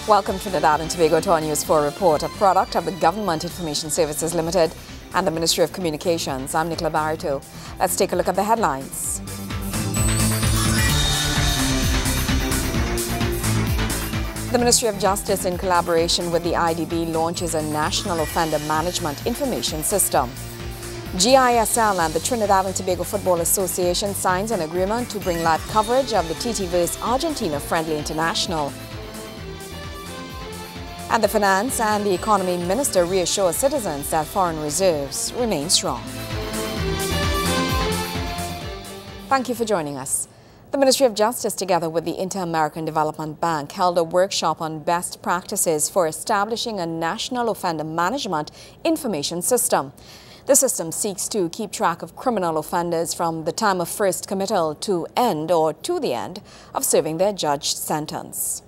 Welcome Trinidad and Tobago to our News 4 report, a product of the Government Information Services Limited and the Ministry of Communications. I'm Nicola Barito. Let's take a look at the headlines. The Ministry of Justice, in collaboration with the IDB, launches a National Offender Management Information System. GISL and the Trinidad and Tobago Football Association signs an agreement to bring live coverage of the TT vs Argentina Friendly International. And the Finance and the Economy Minister reassures citizens that foreign reserves remain strong. Thank you for joining us. The Ministry of Justice, together with the Inter-American Development Bank, held a workshop on best practices for establishing a National Offender Management Information System. The system seeks to keep track of criminal offenders from the time of first committal to the end of serving their judged sentence.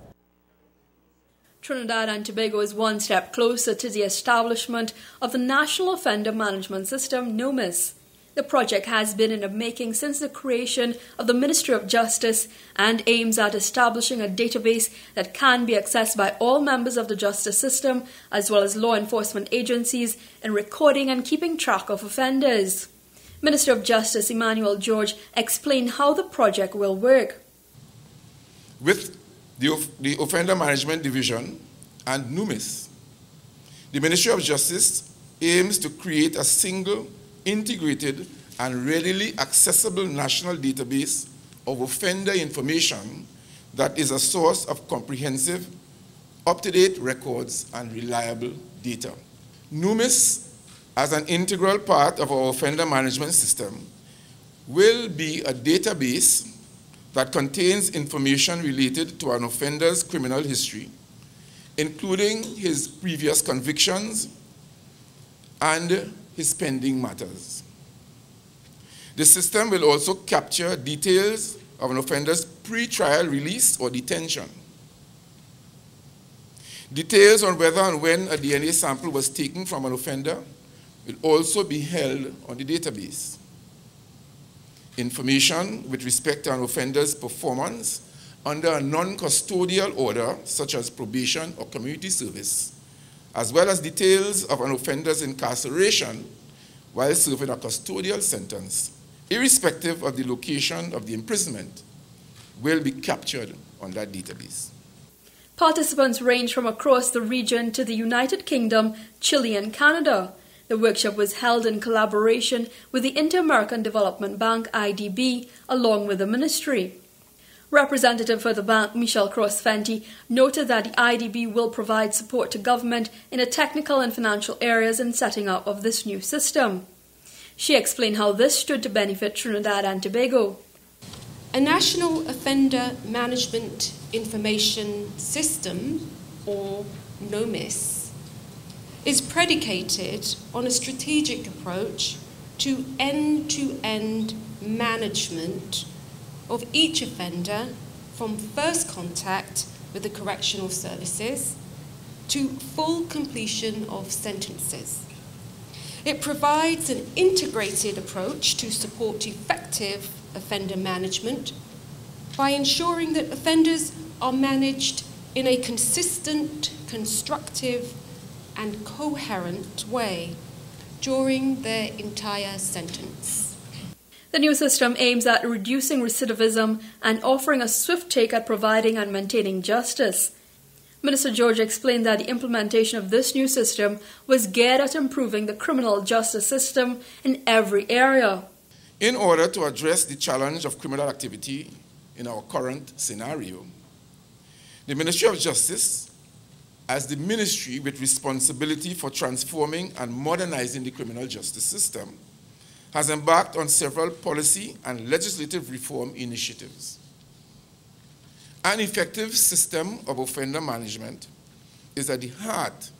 Trinidad and Tobago is one step closer to the establishment of the National Offender Management System, NOMIS. The project has been in the making since the creation of the Ministry of Justice and aims at establishing a database that can be accessed by all members of the justice system as well as law enforcement agencies in recording and keeping track of offenders. Minister of Justice Emmanuel George explained how the project will work. With the Offender Management Division and NUMIS, the Ministry of Justice aims to create a single, integrated and readily accessible national database of offender information that is a source of comprehensive, up-to-date records and reliable data. NUMIS, as an integral part of our offender management system, will be a database that contains information related to an offender's criminal history, including his previous convictions and his pending matters. The system will also capture details of an offender's pre-trial release or detention. Details on whether and when a DNA sample was taken from an offender will also be held on the database. Information with respect to an offender's performance under a non-custodial order, such as probation or community service, as well as details of an offender's incarceration while serving a custodial sentence, irrespective of the location of the imprisonment, will be captured on that database. Participants range from across the region to the United Kingdom, Chile and Canada. The workshop was held in collaboration with the Inter-American Development Bank, IDB, along with the ministry. Representative for the bank, Michelle Cross-Fenty, noted that the IDB will provide support to government in the technical and financial areas in setting up of this new system. She explained how this stood to benefit Trinidad and Tobago. A National Offender Management Information System, or NOMIS, is predicated on a strategic approach to end-to-end management of each offender from first contact with the correctional services to full completion of sentences. It provides an integrated approach to support effective offender management by ensuring that offenders are managed in a consistent, constructive, and coherent way during their entire sentence. The new system aims at reducing recidivism and offering a swift take at providing and maintaining justice. Minister George explained that the implementation of this new system was geared at improving the criminal justice system in every area. In order to address the challenge of criminal activity in our current scenario, the Ministry of Justice, as the ministry with responsibility for transforming and modernizing the criminal justice system, has embarked on several policy and legislative reform initiatives. An effective system of offender management is at the heart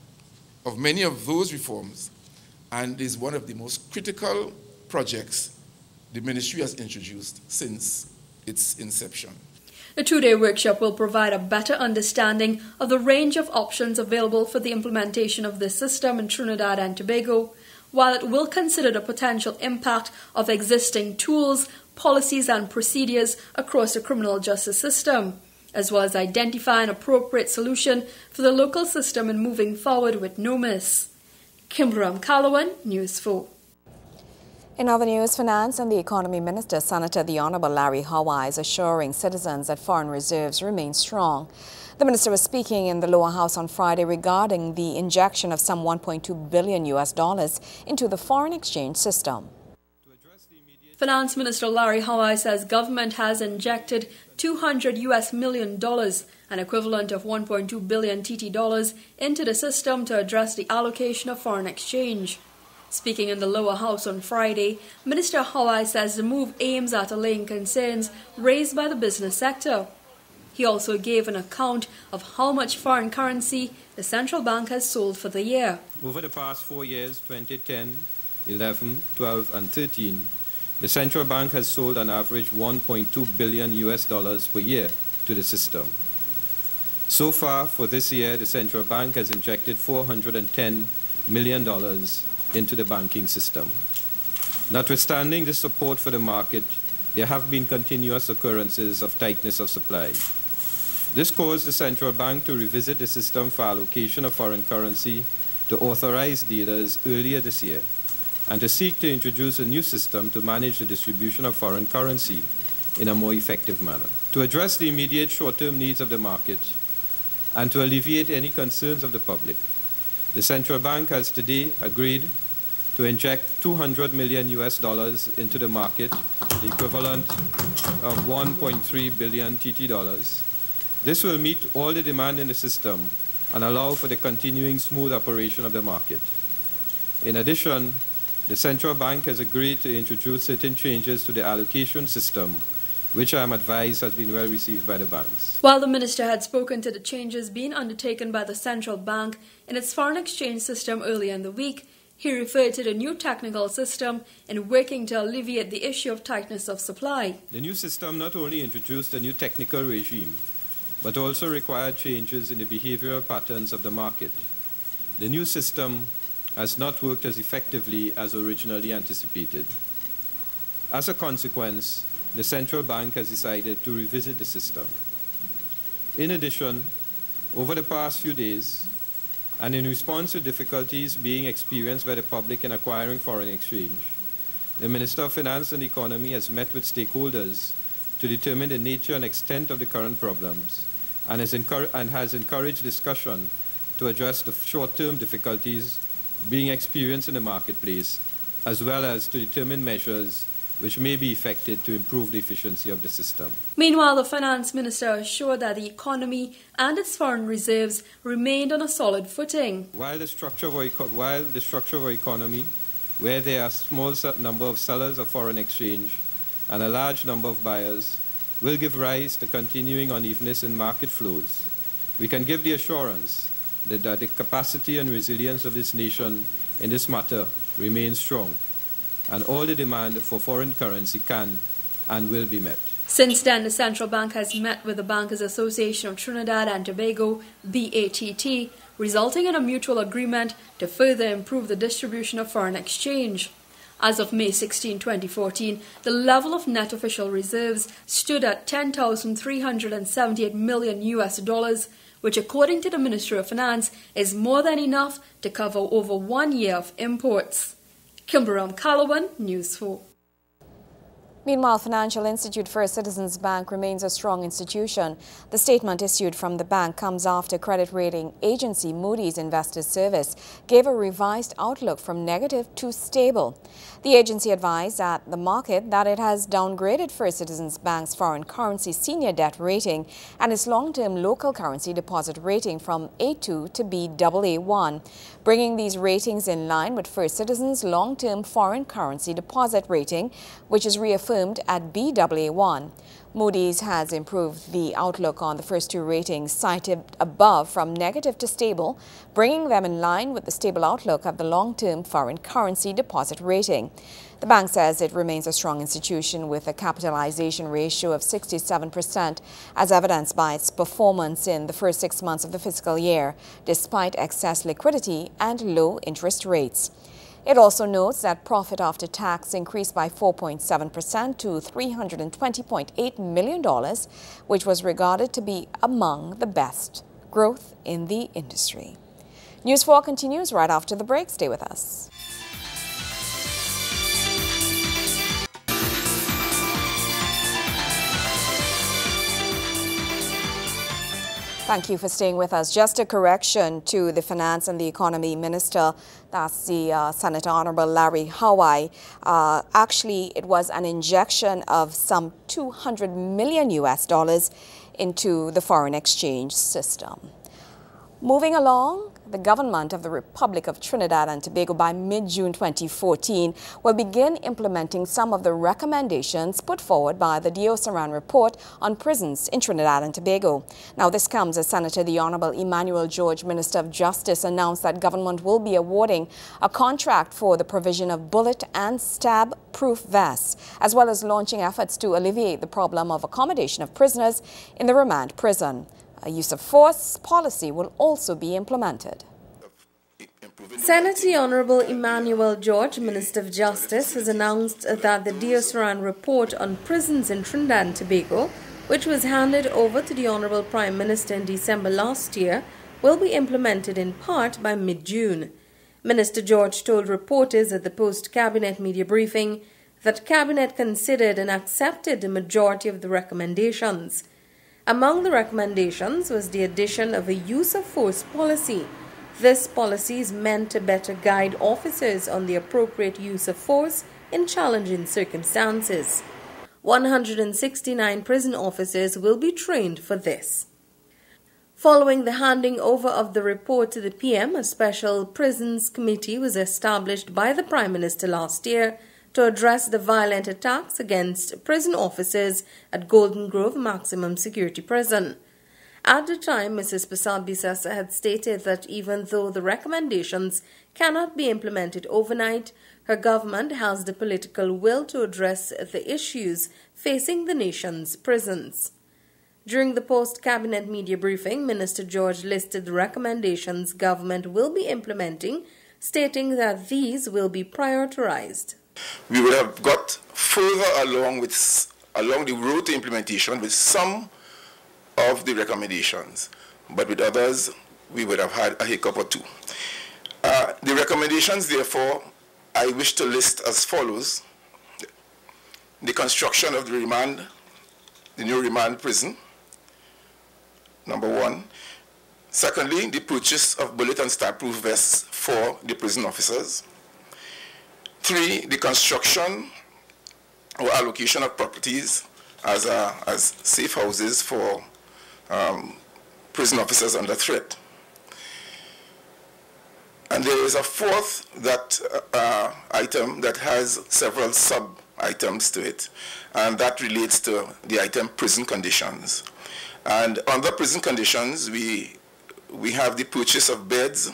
of many of those reforms and is one of the most critical projects the ministry has introduced since its inception. The two-day workshop will provide a better understanding of the range of options available for the implementation of this system in Trinidad and Tobago, while it will consider the potential impact of existing tools, policies and procedures across the criminal justice system. as well as identify an appropriate solution for the local system in moving forward with NOMIS. Kimberam Calawan, News 4. In other news, Finance and the Economy Minister, Senator the Honourable Larry Hawa, is assuring citizens that foreign reserves remain strong. The minister was speaking in the lower house on Friday regarding the injection of some $1.2 billion into the foreign exchange system. Finance Minister Larry Hawa says government has injected $200 million, an equivalent of 1.2 billion TT dollars, into the system to address the allocation of foreign exchange. Speaking in the lower house on Friday, Minister Hawa says the move aims at allaying concerns raised by the business sector. He also gave an account of how much foreign currency the central bank has sold for the year. Over the past 4 years, 2010, 11, 12, and 13, the central bank has sold on average $1.2 billion per year to the system. So far, for this year, the central bank has injected $410 million into the banking system. Notwithstanding the support for the market, there have been continuous occurrences of tightness of supply. This caused the central bank to revisit the system for allocation of foreign currency to authorized dealers earlier this year, and to seek to introduce a new system to manage the distribution of foreign currency in a more effective manner. To address the immediate short-term needs of the market and to alleviate any concerns of the public, the central bank has today agreed to inject $200 million into the market, the equivalent of 1.3 billion TT dollars. This will meet all the demand in the system and allow for the continuing smooth operation of the market. In addition, the central bank has agreed to introduce certain changes to the allocation system, which I am advised has been well received by the banks. While the minister had spoken to the changes being undertaken by the central bank in its foreign exchange system earlier in the week, he referred to the new technical system in working to alleviate the issue of tightness of supply. The new system not only introduced a new technical regime, but also required changes in the behavioral patterns of the market. The new system has not worked as effectively as originally anticipated. As a consequence, the central bank has decided to revisit the system. In addition, over the past few days, and in response to difficulties being experienced by the public in acquiring foreign exchange, the Minister of Finance and Economy has met with stakeholders to determine the nature and extent of the current problems, and has encouraged discussion to address the short-term difficulties being experienced in the marketplace, as well as to determine measures which may be effected to improve the efficiency of the system. Meanwhile, the finance minister assured that the economy and its foreign reserves remained on a solid footing. While the structure of our economy, where there are a small number of sellers of foreign exchange and a large number of buyers, will give rise to continuing unevenness in market flows, we can give the assurance that the capacity and resilience of this nation in this matter remains strong, and all the demand for foreign currency can and will be met. Since then, the central bank has met with the Bankers Association of Trinidad and Tobago, BATT, resulting in a mutual agreement to further improve the distribution of foreign exchange. As of May 16, 2014, the level of net official reserves stood at $10,378 million, which according to the Ministry of Finance is more than enough to cover over 1 year of imports. Kimberam Calawan, News 4. Meanwhile, Financial Institute First Citizens Bank remains a strong institution. The statement issued from the bank comes after credit rating agency Moody's Investors Service gave a revised outlook from negative to stable. The agency advised at the market that it has downgraded First Citizens Bank's foreign currency senior debt rating and its long-term local currency deposit rating from A2 to Baa1, bringing these ratings in line with First Citizens' long-term foreign currency deposit rating, which is reaffirmed at Baa1. Moody's has improved the outlook on the first two ratings cited above from negative to stable, bringing them in line with the stable outlook of the long-term foreign currency deposit rating. The bank says it remains a strong institution with a capitalization ratio of 67%, as evidenced by its performance in the first 6 months of the fiscal year, despite excess liquidity and low interest rates. It also notes that profit after tax increased by 4.7% to $320.8 million, which was regarded to be among the best growth in the industry. News 4 continues right after the break. Stay with us. Thank you for staying with us. Just a correction to the Finance and the Economy Minister, that's the Senator Honorable Larry Hawai. Actually, it was an injection of some $200 million into the foreign exchange system. Moving along, the government of the Republic of Trinidad and Tobago by mid-June 2014 will begin implementing some of the recommendations put forward by the Diosaran report on prisons in Trinidad and Tobago. Now, this comes as Senator the Honorable Emmanuel George, Minister of Justice, announced that government will be awarding a contract for the provision of bullet and stab-proof vests, as well as launching efforts to alleviate the problem of accommodation of prisoners in the remand prison. A use of force policy will also be implemented. Senator the Honorable Emmanuel George, Minister of Justice, has announced that the Diosaran report on prisons in Trinidad and Tobago, which was handed over to the Honorable Prime Minister in December last year, will be implemented in part by mid-June. Minister George told reporters at the post-Cabinet media briefing that Cabinet considered and accepted the majority of the recommendations. Among the recommendations was the addition of a use of force policy. This policy is meant to better guide officers on the appropriate use of force in challenging circumstances. 169 prison officers will be trained for this. Following the handing over of the report to the PM, a special prisons committee was established by the Prime Minister last year to address the violent attacks against prison officers at Golden Grove Maximum Security Prison. At the time, Mrs. Prasad Bisasa had stated that even though the recommendations cannot be implemented overnight, her government has the political will to address the issues facing the nation's prisons. During the post-Cabinet media briefing, Minister George listed the recommendations government will be implementing, stating that these will be prioritized. We would have got further along the road to implementation with some of the recommendations, but with others we would have had a hiccup or two. The recommendations, therefore, I wish to list as follows: the construction of the new remand prison, number one. Secondly, the purchase of bullet and stab-proof vests for the prison officers. 3, the construction or allocation of properties as safe houses for prison officers under threat. And there is a fourth item that has several sub-items to it, and that relates to the item prison conditions. And under prison conditions, we have the purchase of beds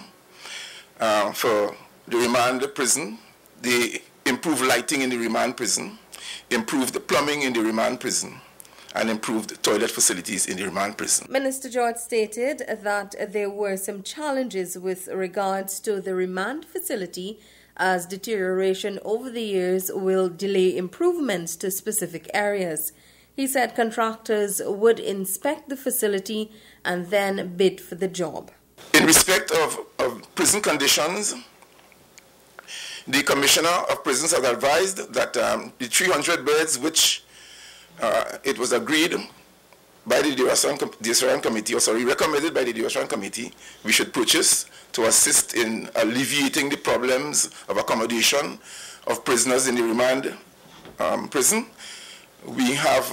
for the remand prison, the improved lighting in the remand prison, improved plumbing in the remand prison, and improved toilet facilities in the remand prison. Minister George stated that there were some challenges with regards to the remand facility, as deterioration over the years will delay improvements to specific areas. He said contractors would inspect the facility and then bid for the job. In respect of prison conditions, the Commissioner of Prisons has advised that the 300 beds which it was agreed by the Diosaran Committee, recommended by the Diosaran Committee, we should purchase to assist in alleviating the problems of accommodation of prisoners in the remand prison. We have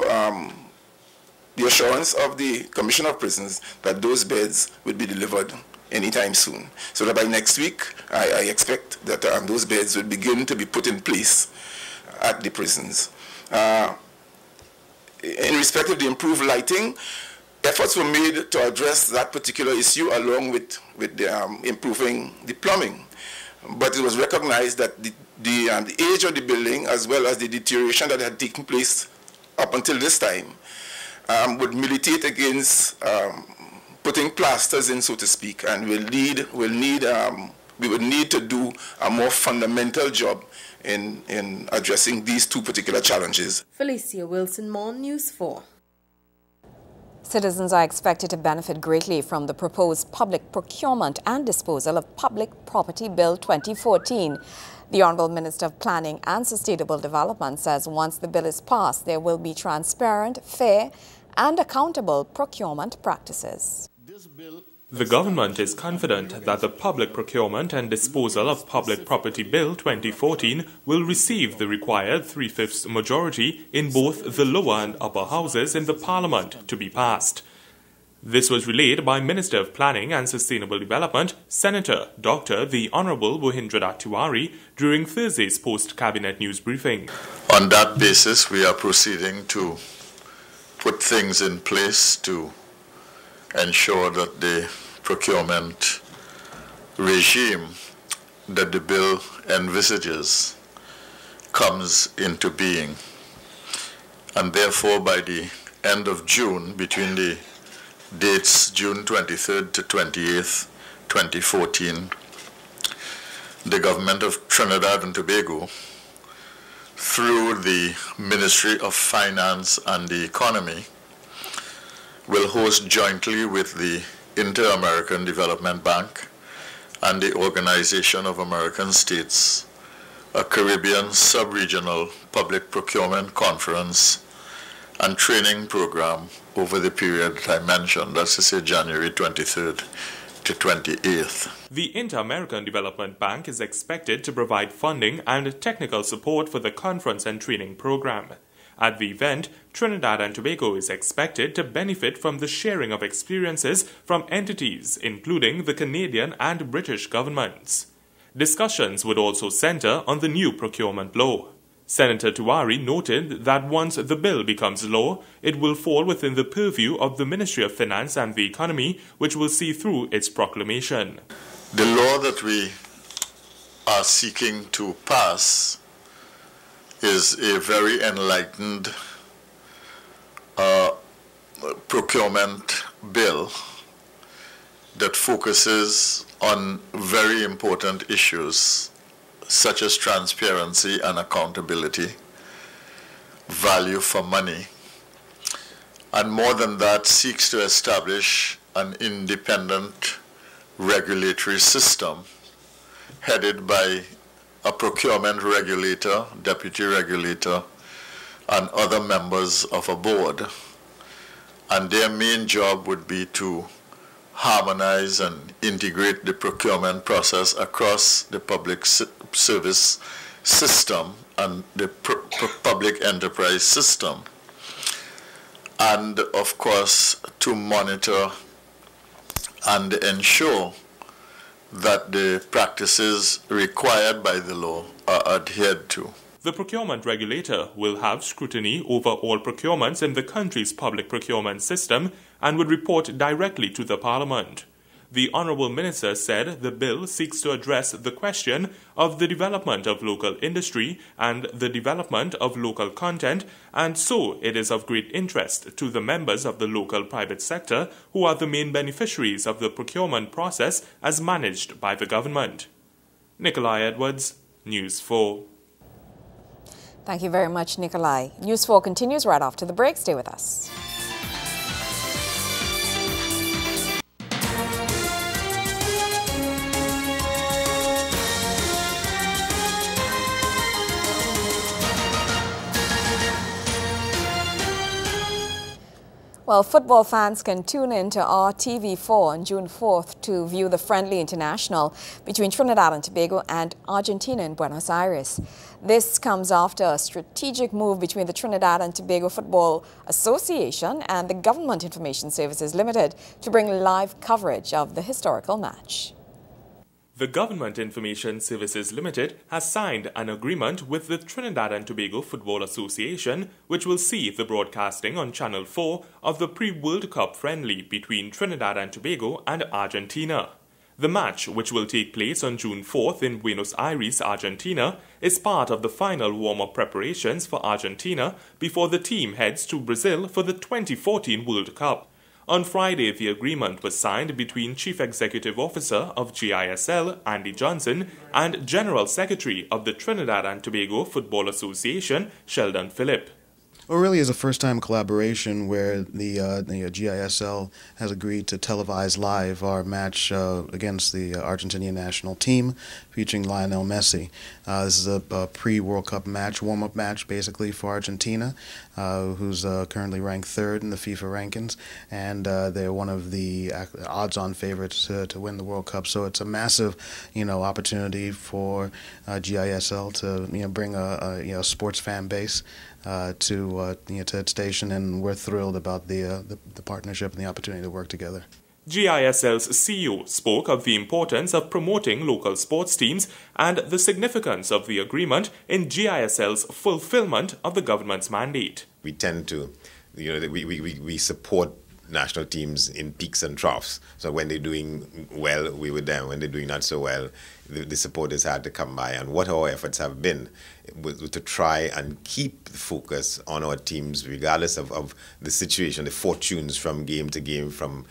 the assurance of the Commissioner of Prisons that those beds will be delivered anytime soon. So that by next week, I expect that those beds will begin to be put in place at the prisons. In respect of the improved lighting, efforts were made to address that particular issue along with improving the plumbing. But it was recognized that the age of the building, as well as the deterioration that had taken place up until this time, would militate against putting plasters in, so to speak, and will need we would need to do a more fundamental job in addressing these two particular challenges. Felicia Wilson, More News 4. Citizens are expected to benefit greatly from the proposed Public Procurement and Disposal of Public Property Bill 2014. The Honourable Minister of Planning and Sustainable Development says once the bill is passed, there will be transparent, fair and accountable procurement practices. The government is confident that the Public Procurement and Disposal of Public Property Bill 2014 will receive the required 3/5 majority in both the lower and upper houses in the Parliament to be passed. This was relayed by Minister of Planning and Sustainable Development, Senator Dr. the Honourable Bohindranath Tiwari, during Thursday's post-cabinet news briefing. On that basis, we are proceeding to put things in place to ensure that the procurement regime that the bill envisages comes into being. And therefore, by the end of June, between the dates June 23rd to 28th, 2014, the government of Trinidad and Tobago, through the Ministry of Finance and the Economy, will host jointly with the Inter-American Development Bank and the Organization of American States a Caribbean sub-regional public procurement conference and training program over the period that I mentioned, that's to say January 23rd to 28th. The Inter-American Development Bank is expected to provide funding and technical support for the conference and training program. At the event, Trinidad and Tobago is expected to benefit from the sharing of experiences from entities including the Canadian and British governments. Discussions would also center on the new procurement law. Senator Tiwari noted that once the bill becomes law, it will fall within the purview of the Ministry of Finance and the Economy, which will see through its proclamation. The law that we are seeking to pass is a very enlightened procurement bill that focuses on very important issues such as transparency and accountability, value for money, and more than that, seeks to establish an independent regulatory system headed by a procurement regulator, deputy regulator, and other members of a board. And their main job would be to harmonize and integrate the procurement process across the public service system and the public enterprise system. And of course, to monitor and ensure that the practices required by the law are adhered to. The procurement regulator will have scrutiny over all procurements in the country's public procurement system and would report directly to the Parliament. The Honourable Minister said the bill seeks to address the question of the development of local industry and the development of local content, and so it is of great interest to the members of the local private sector who are the main beneficiaries of the procurement process as managed by the government. Nikolai Edwards, News 4. Thank you very much, Nikolai. News 4 continues right after the break. Stay with us. Well, football fans can tune in to RTV4 on June 4th to view the friendly international between Trinidad and Tobago and Argentina in Buenos Aires. This comes after a strategic move between the Trinidad and Tobago Football Association and the Government Information Services Limited to bring live coverage of the historical match. The Government Information Services Limited has signed an agreement with the Trinidad and Tobago Football Association, which will see the broadcasting on Channel 4 of the pre-World Cup friendly between Trinidad and Tobago and Argentina. The match, which will take place on June 4th in Buenos Aires, Argentina, is part of the final warm-up preparations for Argentina before the team heads to Brazil for the 2014 World Cup. On Friday, the agreement was signed between Chief Executive Officer of GISL, Andy Johnson, and General Secretary of the Trinidad and Tobago Football Association, Sheldon Phillip. Well, really is a first-time collaboration where the GISL has agreed to televise live our match against the Argentinian national team featuring Lionel Messi. This is a pre-World Cup match, warm-up match basically for Argentina, who's currently ranked third in the FIFA rankings, and they're one of the odds-on favorites to win the World Cup. So it's a massive, opportunity for GISL to bring a sports fan base to its station, and we're thrilled about the partnership and the opportunity to work together. GISL's CEO spoke of the importance of promoting local sports teams and the significance of the agreement in GISL's fulfillment of the government's mandate. We tend to, we support national teams in peaks and troughs. So when they're doing well, we're with them. When they're doing not so well, the supporters had to come by. And what our efforts have been was to try and keep the focus on our teams, regardless of the situation, the fortunes from game to game, from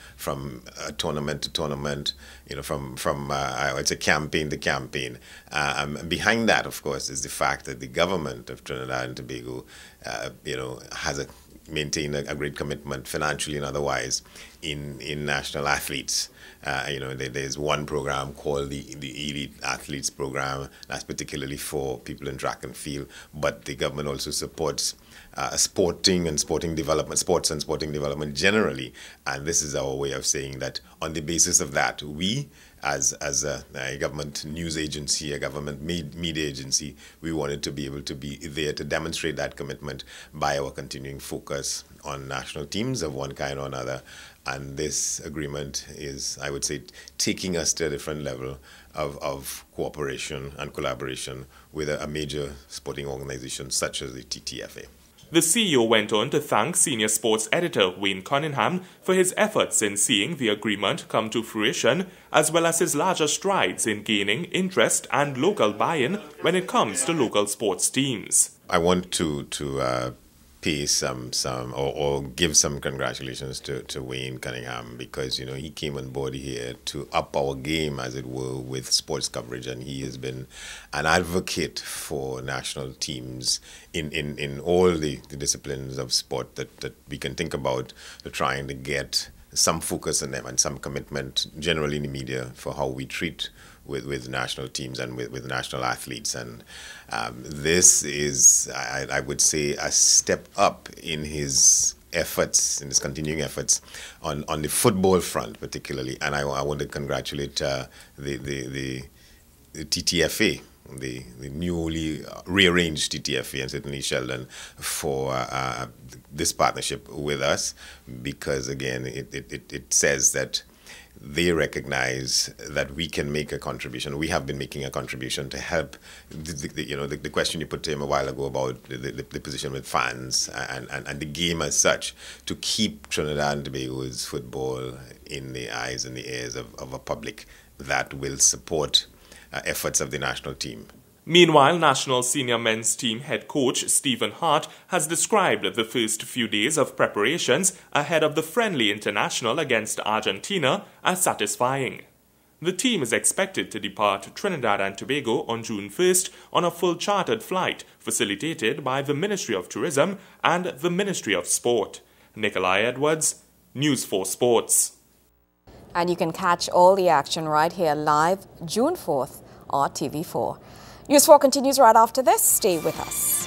tournament to tournament, from it's a campaign to campaign. Behind that, of course, is the fact that the government of Trinidad and Tobago, has maintain a great commitment financially and otherwise in national athletes. There's one program called the Elite Athletes Program that's particularly for people in track and field, but the government also supports sports and sporting development generally, and this is our way of saying that on the basis of that, we as a government news agency, a government media agency, we wanted to be able to be there to demonstrate that commitment by our continuing focus on national teams of one kind or another. And this agreement is, I would say, taking us to a different level of cooperation and collaboration with a major sporting organization such as the TTFA. The CEO went on to thank senior sports editor Wayne Cunningham for his efforts in seeing the agreement come to fruition, as well as his larger strides in gaining interest and local buy-in when it comes to local sports teams. I want to pay or give some congratulations to Wayne Cunningham, because he came on board here to up our game, as it were, with sports coverage, and he has been an advocate for national teams in all the disciplines of sport that we can think about, to trying to get some focus on them and some commitment generally in the media for how we treat with national teams and with national athletes. And this is, I would say, a step up in his efforts, in his continuing efforts on the football front particularly. And I want to congratulate the TTFA, the newly rearranged TTFA, and certainly Sheldon, for this partnership with us, because again it says that they recognize that we can make a contribution. We have been making a contribution to help the question you put to him a while ago about the position with fans and the game as such, to keep Trinidad and Tobago's football in the eyes and the ears of a public that will support efforts of the national team. Meanwhile, national senior men's team head coach Stephen Hart has described the first few days of preparations ahead of the friendly international against Argentina as satisfying. The team is expected to depart Trinidad and Tobago on June 1st on a full chartered flight facilitated by the Ministry of Tourism and the Ministry of Sport. Nikolai Edwards, News 4 Sports. And you can catch all the action right here live June 4th on TV4. News 4 continues right after this. Stay with us.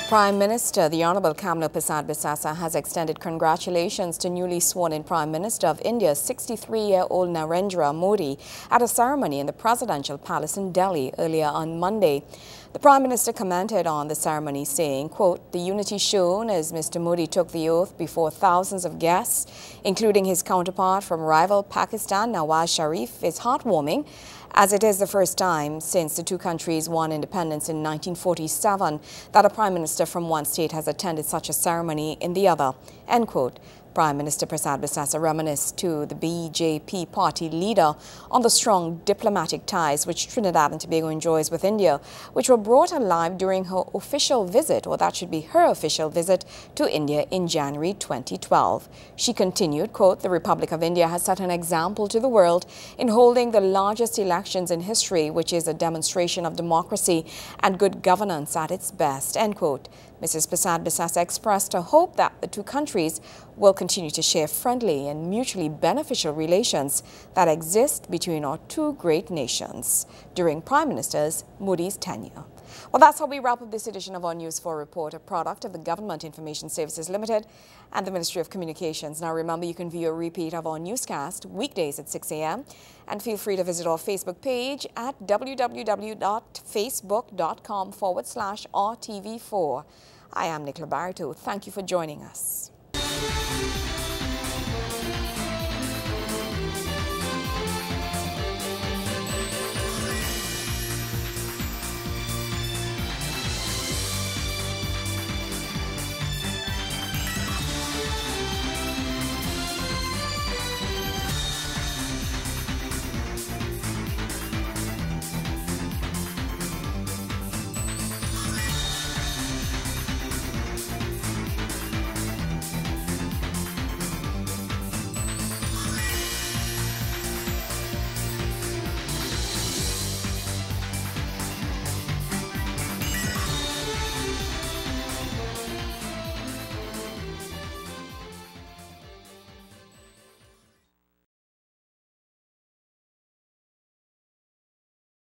Prime Minister, the Honourable Kamla Persad-Bissassa, has extended congratulations to newly sworn-in Prime Minister of India, 63-year-old Narendra Modi, at a ceremony in the Presidential Palace in Delhi earlier on Monday. The Prime Minister commented on the ceremony, saying, quote, "The unity shown as Mr. Modi took the oath before thousands of guests, including his counterpart from rival Pakistan, Nawaz Sharif, is heartwarming, as it is the first time since the two countries won independence in 1947 that a Prime Minister from one state has attended such a ceremony in the other," end quote. Prime Minister Prasad Bisasa reminisced to the BJP party leader on the strong diplomatic ties which Trinidad and Tobago enjoys with India, which were brought alive during her official visit, or that should be her official visit, to India in January 2012. She continued, quote, "The Republic of India has set an example to the world in holding the largest elections in history, which is a demonstration of democracy and good governance at its best," end quote. Mrs. Prasad Bisasa expressed her hope that the two countries will continue to share friendly and mutually beneficial relations that exist between our two great nations during Prime Minister Modi's tenure. Well, that's how we wrap up this edition of our News 4 Report, a product of the Government Information Services Limited and the Ministry of Communications. Now, remember, you can view a repeat of our newscast weekdays at 6 a.m. and feel free to visit our Facebook page at www.facebook.com/RTV4. I am Nicola Barito. Thank you for joining us.